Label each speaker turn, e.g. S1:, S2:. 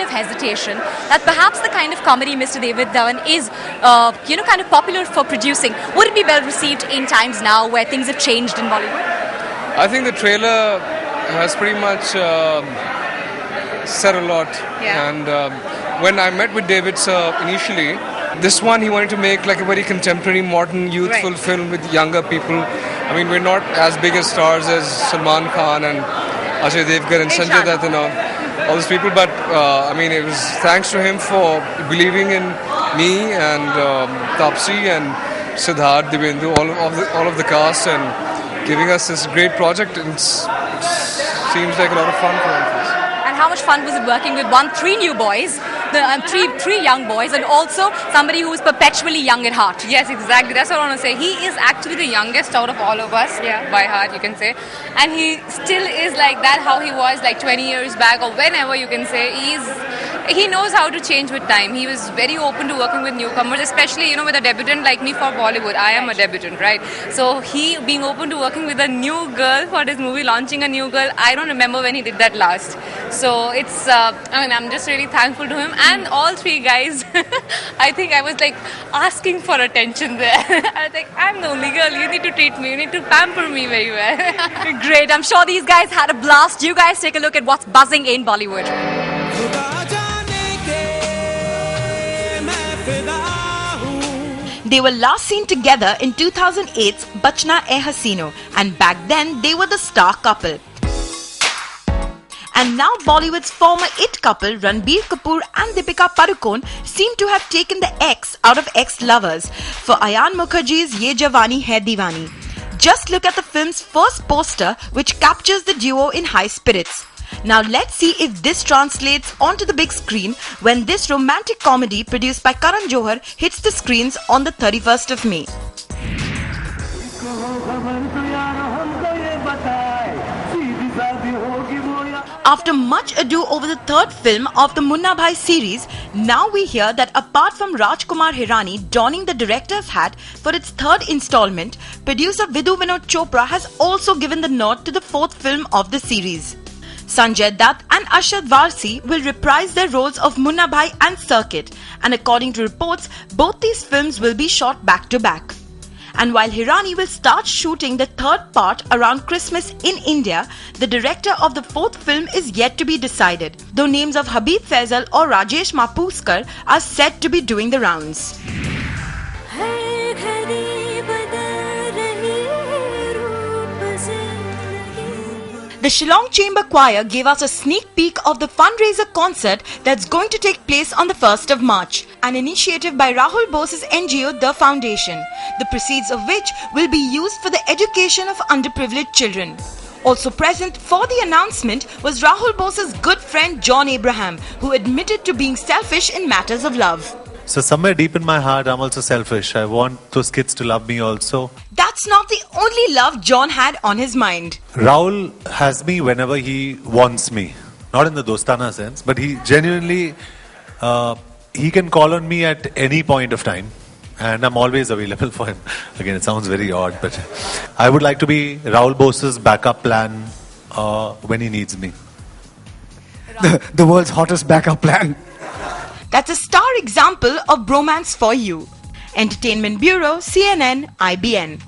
S1: kind of hesitation that perhaps the kind of comedy Mr. David Dhawan is, kind of popular for producing, would it be well received in times now where things have changed in Bollywood?
S2: I think the trailer has pretty much said a lot.
S1: Yeah.
S2: And when I met with David sir initially, this one he wanted to make like a very contemporary, modern, youthful film with younger people. I mean, we're not as big as stars as Salman Khan and Ajay Devgan and Sanjay Dutt and all those people. But I mean, it was thanks to him for believing in me and Taapsee and Siddharth, Divendu, all of the cast, and giving us this great project. It seems like a lot of fun for us.
S1: And how much fun was it working with three new boys, three young boys, and also somebody who is perpetually young at heart?
S3: Yes, exactly. That's what I want to say. He is actually the youngest out of all of us, by heart, you can say. And he still is like that, how he was like 20 years back or whenever, you can say. He knows how to change with time. He was very open to working with newcomers, especially, with a debutant like me for Bollywood. I am a debutant, right? So he being open to working with a new girl for this movie, launching a new girl, I don't remember when he did that last. So it's, I'm just really thankful to him. And all three guys, I think I was like asking for attention there. I was like, I'm the only girl, you need to treat me, you need to pamper me very well.
S1: Great, I'm sure these guys had a blast. You guys take a look at what's buzzing in Bollywood.
S4: They were last seen together in 2008's Bachna Hai Hasino, and back then they were the star couple. And now Bollywood's former it couple Ranbir Kapoor and Deepika Padukone seem to have taken the X out of ex-lovers for Ayan Mukherjee's Ye Jawani Hai Deewani. Just look at the film's first poster, which captures the duo in high spirits. Now let's see if this translates onto the big screen when this romantic comedy produced by Karan Johar hits the screens on the 31st of May. After much ado over the third film of the Munna Bhai series, now we hear that apart from Rajkumar Hirani donning the director's hat for its third installment, producer Vidhu Vinod Chopra has also given the nod to the fourth film of the series. Sanjay Dutt and Arshad Varsi will reprise their roles of Munna Bhai and Circuit, and according to reports, both these films will be shot back to back. And while Hirani will start shooting the third part around Christmas in India, the director of the fourth film is yet to be decided, though names of Habib Faisal or Rajesh Mapuskar are said to be doing the rounds. The Shillong Chamber Choir gave us a sneak peek of the fundraiser concert that's going to take place on the 1st of March, an initiative by Rahul Bose's NGO The Foundation, the proceeds of which will be used for the education of underprivileged children. Also present for the announcement was Rahul Bose's good friend John Abraham, who admitted to being selfish in matters of love.
S5: So somewhere deep in my heart, I'm also selfish. I want those kids to love me also.
S4: That's not the only love John had on his mind.
S5: Rahul has me whenever he wants me. Not in the dostana sense, but he genuinely, he can call on me at any point of time. And I'm always available for him. Again, it sounds very odd, but I would like to be Rahul Bose's backup plan when he needs me.
S6: The world's hottest backup plan.
S4: That's a star example of bromance for you. Entertainment Bureau, CNN, IBN.